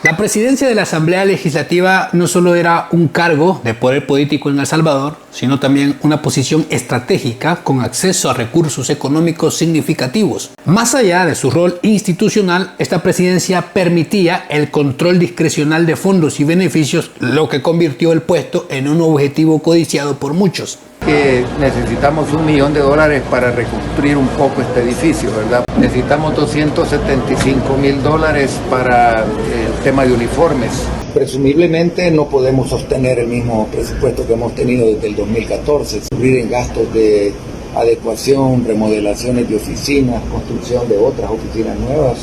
La presidencia de la Asamblea Legislativa no solo era un cargo de poder político en El Salvador, sino también una posición estratégica con acceso a recursos económicos significativos. Más allá de su rol institucional, esta presidencia permitía el control discrecional de fondos y beneficios, lo que convirtió el puesto en un objetivo codiciado por muchos. Que necesitamos $1 millón para reconstruir un poco este edificio, ¿verdad? Necesitamos $275,000 para el tema de uniformes. Presumiblemente no podemos sostener el mismo presupuesto que hemos tenido desde el 2014, subir en gastos de adecuación, remodelaciones de oficinas, construcción de otras oficinas nuevas.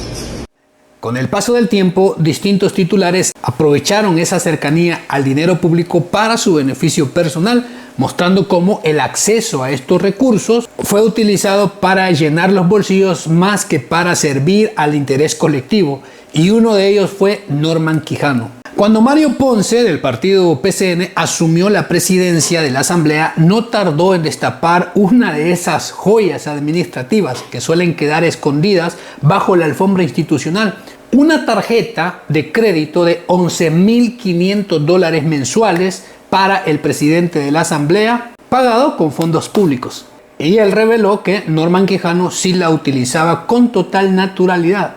Con el paso del tiempo, distintos titulares aprovecharon esa cercanía al dinero público para su beneficio personal, mostrando cómo el acceso a estos recursos fue utilizado para llenar los bolsillos más que para servir al interés colectivo, y uno de ellos fue Norman Quijano. Cuando Mario Ponce, del partido PCN, asumió la presidencia de la Asamblea, no tardó en destapar una de esas joyas administrativas que suelen quedar escondidas bajo la alfombra institucional: una tarjeta de crédito de $11,500 mensuales para el presidente de la Asamblea, pagado con fondos públicos. Y él reveló que Norman Quijano sí la utilizaba con total naturalidad.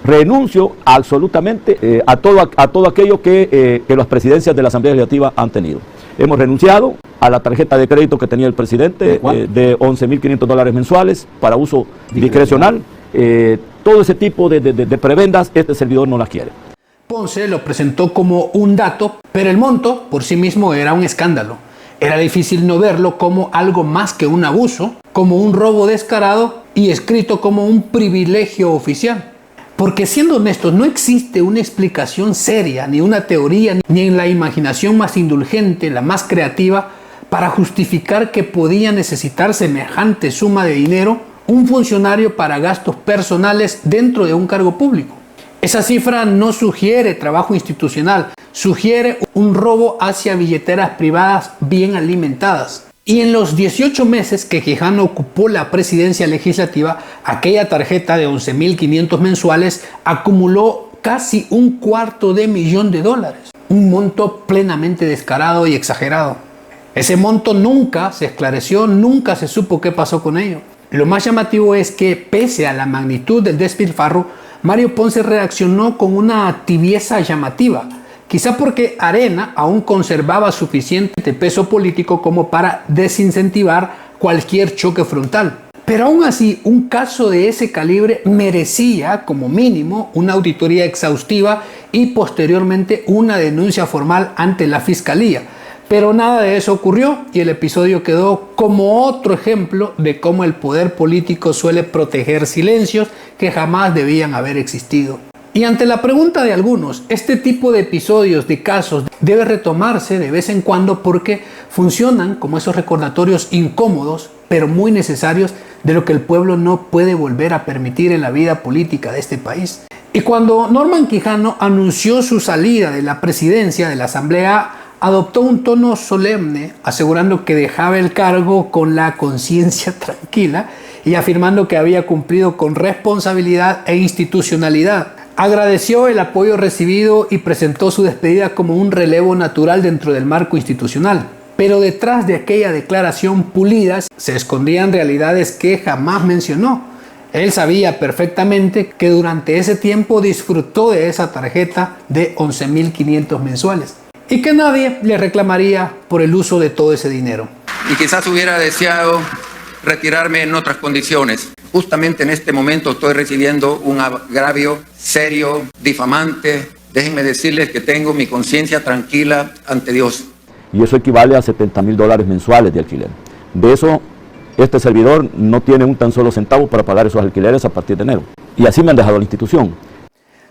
Renuncio absolutamente a todo aquello que las presidencias de la Asamblea Legislativa han tenido. Hemos renunciado a la tarjeta de crédito que tenía el presidente de $11,500 mensuales para uso discrecional. Todo ese tipo de prebendas, este servidor no las quiere. Ponce lo presentó como un dato, pero el monto por sí mismo era un escándalo. Era difícil no verlo como algo más que un abuso, como un robo descarado y escrito como un privilegio oficial. Porque, siendo honestos, no existe una explicación seria, ni una teoría, ni en la imaginación más indulgente, la más creativa, para justificar que podía necesitar semejante suma de dinero un funcionario para gastos personales dentro de un cargo público. Esa cifra no sugiere trabajo institucional, sugiere un robo hacia billeteras privadas bien alimentadas. Y en los 18 meses que Quijano ocupó la presidencia legislativa, aquella tarjeta de $11,500 mensuales acumuló casi $250,000, un monto plenamente descarado y exagerado. Ese monto nunca se esclareció, nunca se supo qué pasó con ello. Lo más llamativo es que, pese a la magnitud del despilfarro, Mario Ponce reaccionó con una tibieza llamativa. Quizá porque Arena aún conservaba suficiente peso político como para desincentivar cualquier choque frontal. Pero aún así, un caso de ese calibre merecía, como mínimo, una auditoría exhaustiva y posteriormente una denuncia formal ante la Fiscalía. Pero nada de eso ocurrió y el episodio quedó como otro ejemplo de cómo el poder político suele proteger silencios que jamás debían haber existido. Y ante la pregunta de algunos, este tipo de episodios, de casos, debe retomarse de vez en cuando porque funcionan como esos recordatorios incómodos, pero muy necesarios, de lo que el pueblo no puede volver a permitir en la vida política de este país. Y cuando Norman Quijano anunció su salida de la presidencia de la Asamblea, adoptó un tono solemne, asegurando que dejaba el cargo con la conciencia tranquila y afirmando que había cumplido con responsabilidad e institucionalidad. Agradeció el apoyo recibido y presentó su despedida como un relevo natural dentro del marco institucional. Pero detrás de aquella declaración pulida se escondían realidades que jamás mencionó. Él sabía perfectamente que durante ese tiempo disfrutó de esa tarjeta de $11,500 mensuales y que nadie le reclamaría por el uso de todo ese dinero. Y quizás hubiera deseado retirarme en otras condiciones. Justamente en este momento estoy recibiendo un agravio serio, difamante. Déjenme decirles que tengo mi conciencia tranquila ante Dios. Y eso equivale a $70,000 mensuales de alquiler. De eso, este servidor no tiene un tan solo centavo para pagar esos alquileres a partir de enero. Y así me han dejado la institución.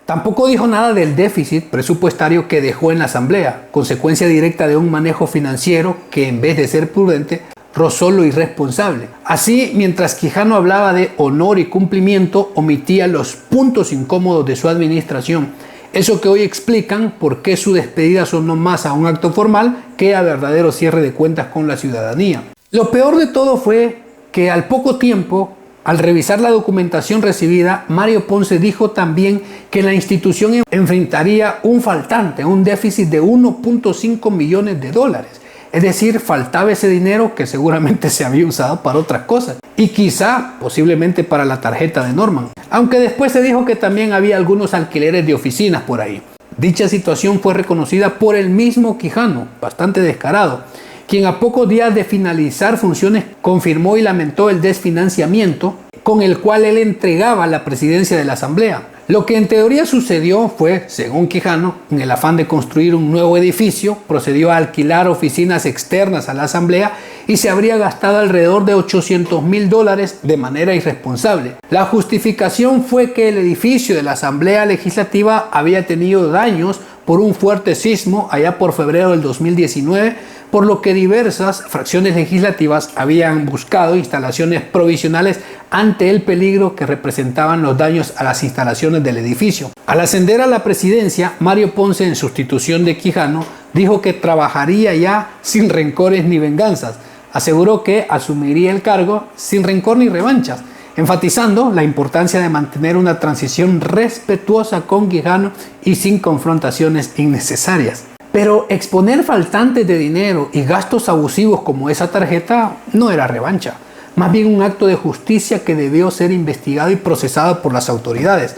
Tampoco dijo nada del déficit presupuestario que dejó en la Asamblea, consecuencia directa de un manejo financiero que, en vez de ser prudente, rozó lo irresponsable. Así, mientras Quijano hablaba de honor y cumplimiento, omitía los puntos incómodos de su administración. Eso que hoy explican por qué su despedida sonó más a un acto formal que a verdadero cierre de cuentas con la ciudadanía. Lo peor de todo fue que al poco tiempo Al revisar la documentación recibida, Mario Ponce dijo también que la institución enfrentaría un faltante, un déficit de 1.5 millones de dólares. Es decir, faltaba ese dinero que seguramente se había usado para otras cosas y quizá, posiblemente para la tarjeta de Norman. Aunque después se dijo que también había algunos alquileres de oficinas por ahí. Dicha situación fue reconocida por el mismo Quijano, bastante descarado, quien a pocos días de finalizar funciones confirmó y lamentó el desfinanciamiento con el cual él entregaba la presidencia de la Asamblea. Lo que en teoría sucedió fue, según Quijano, en el afán de construir un nuevo edificio, procedió a alquilar oficinas externas a la Asamblea y se habría gastado alrededor de $800,000 de manera irresponsable. La justificación fue que el edificio de la Asamblea Legislativa había tenido daños por un fuerte sismo allá por febrero del 2019, por lo que diversas fracciones legislativas habían buscado instalaciones provisionales ante el peligro que representaban los daños a las instalaciones del edificio. Al ascender a la presidencia, Mario Ponce, en sustitución de Quijano, dijo que trabajaría ya sin rencores ni venganzas. Aseguró que asumiría el cargo sin rencor ni revanchas, enfatizando la importancia de mantener una transición respetuosa con Quijano y sin confrontaciones innecesarias. Pero exponer faltantes de dinero y gastos abusivos como esa tarjeta no era revancha, más bien un acto de justicia que debió ser investigado y procesado por las autoridades.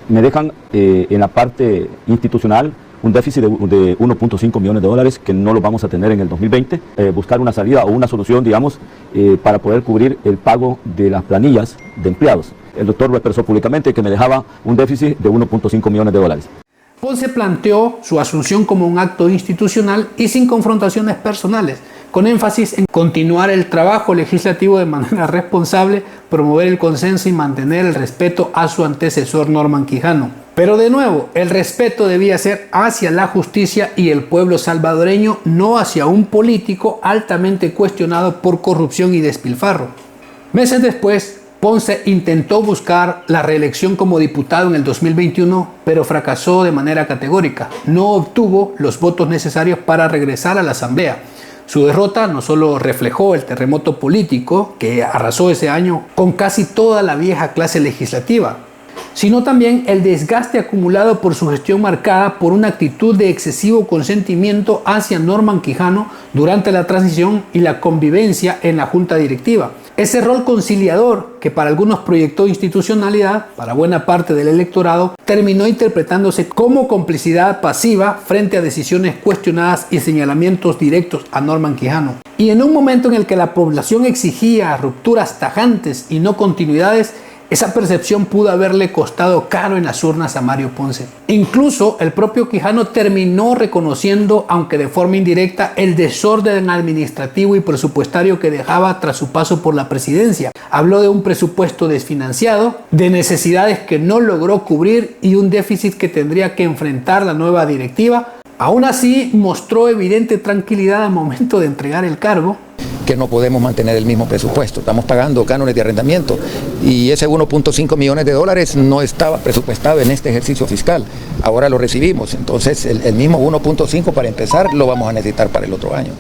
Me dejan en la parte institucional un déficit de 1.5 millones de dólares que no lo vamos a tener en el 2020. Buscar una salida o una solución, digamos, para poder cubrir el pago de las planillas de empleados. El doctor lo expresó públicamente que me dejaba un déficit de 1.5 millones de dólares. Ponce planteó su asunción como un acto institucional y sin confrontaciones personales, con énfasis en continuar el trabajo legislativo de manera responsable, promover el consenso y mantener el respeto a su antecesor Norman Quijano. Pero de nuevo, el respeto debía ser hacia la justicia y el pueblo salvadoreño, no hacia un político altamente cuestionado por corrupción y despilfarro. Meses después, Ponce intentó buscar la reelección como diputado en el 2021, pero fracasó de manera categórica. No obtuvo los votos necesarios para regresar a la Asamblea. Su derrota no solo reflejó el terremoto político que arrasó ese año con casi toda la vieja clase legislativa, sino también el desgaste acumulado por su gestión marcada por una actitud de excesivo consentimiento hacia Norman Quijano durante la transición y la convivencia en la junta directiva. Ese rol conciliador que para algunos proyectó institucionalidad, para buena parte del electorado, terminó interpretándose como complicidad pasiva frente a decisiones cuestionadas y señalamientos directos a Norman Quijano. Y en un momento en el que la población exigía rupturas tajantes y no continuidades, esa percepción pudo haberle costado caro en las urnas a Mario Ponce. Incluso el propio Quijano terminó reconociendo, aunque de forma indirecta, el desorden administrativo y presupuestario que dejaba tras su paso por la presidencia. Habló de un presupuesto desfinanciado, de necesidades que no logró cubrir y un déficit que tendría que enfrentar la nueva directiva. Aún así, mostró evidente tranquilidad al momento de entregar el cargo. Que no podemos mantener el mismo presupuesto. Estamos pagando cánones de arrendamiento y ese 1.5 millones de dólares no estaba presupuestado en este ejercicio fiscal. Ahora lo recibimos, entonces el mismo 1.5 para empezar lo vamos a necesitar para el otro año.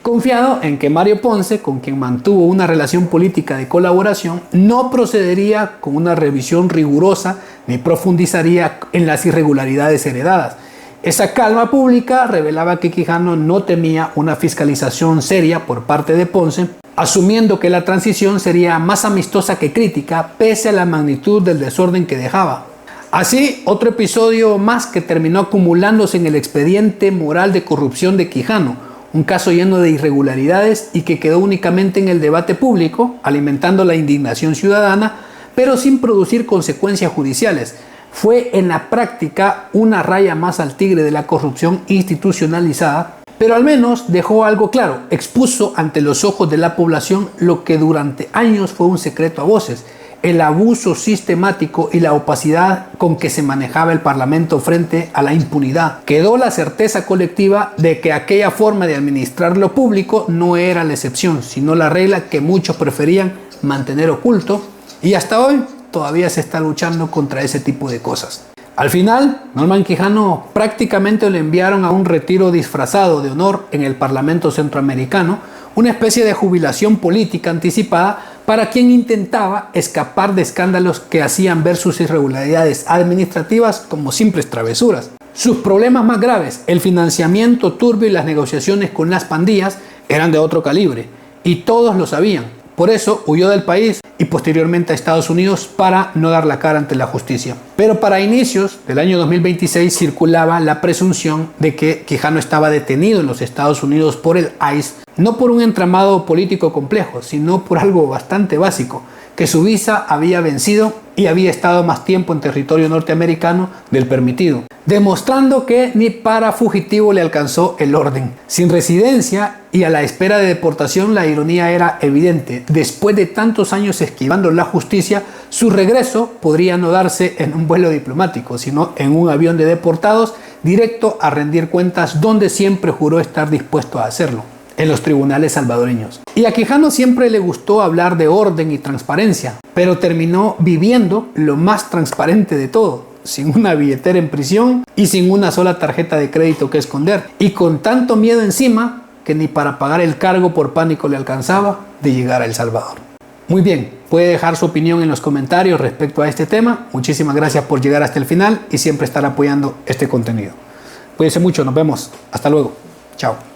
Confiado en que Mario Ponce, con quien mantuvo una relación política de colaboración, no procedería con una revisión rigurosa ni profundizaría en las irregularidades heredadas. Esa calma pública revelaba que Quijano no temía una fiscalización seria por parte de Ponce, asumiendo que la transición sería más amistosa que crítica, pese a la magnitud del desorden que dejaba. Así, otro episodio más que terminó acumulándose en el expediente moral de corrupción de Quijano, un caso lleno de irregularidades y que quedó únicamente en el debate público, alimentando la indignación ciudadana, pero sin producir consecuencias judiciales. Fue en la práctica una raya más al tigre de la corrupción institucionalizada, pero al menos dejó algo claro, expuso ante los ojos de la población lo que durante años fue un secreto a voces, el abuso sistemático y la opacidad con que se manejaba el Parlamento frente a la impunidad. Quedó la certeza colectiva de que aquella forma de administrar lo público no era la excepción, sino la regla que muchos preferían mantener oculto, y hasta hoy todavía se está luchando contra ese tipo de cosas. Al final, Norman Quijano prácticamente lo enviaron a un retiro disfrazado de honor en el Parlamento Centroamericano, una especie de jubilación política anticipada para quien intentaba escapar de escándalos que hacían ver sus irregularidades administrativas como simples travesuras. Sus problemas más graves, el financiamiento turbio y las negociaciones con las pandillas, eran de otro calibre, y todos lo sabían. Por eso huyó del país y posteriormente a Estados Unidos para no dar la cara ante la justicia. Pero para inicios del año 2026 circulaba la presunción de que Quijano estaba detenido en los Estados Unidos por el ICE, no por un entramado político complejo, sino por algo bastante básico, que su visa había vencido y había estado más tiempo en territorio norteamericano del permitido, demostrando que ni para fugitivo le alcanzó el orden. Sin residencia y a la espera de deportación, la ironía era evidente. Después de tantos años esquivando la justicia, su regreso podría no darse en un vuelo diplomático, sino en un avión de deportados directo a rendir cuentas, donde siempre juró estar dispuesto a hacerlo, en los tribunales salvadoreños. Y a Quijano siempre le gustó hablar de orden y transparencia, pero terminó viviendo lo más transparente de todo, sin una billetera en prisión y sin una sola tarjeta de crédito que esconder, y con tanto miedo encima que ni para pagar el cargo por pánico le alcanzaba de llegar a El Salvador. Muy bien, puede dejar su opinión en los comentarios respecto a este tema. Muchísimas gracias por llegar hasta el final y siempre estar apoyando este contenido. Cuídense mucho, nos vemos. Hasta luego. Chao.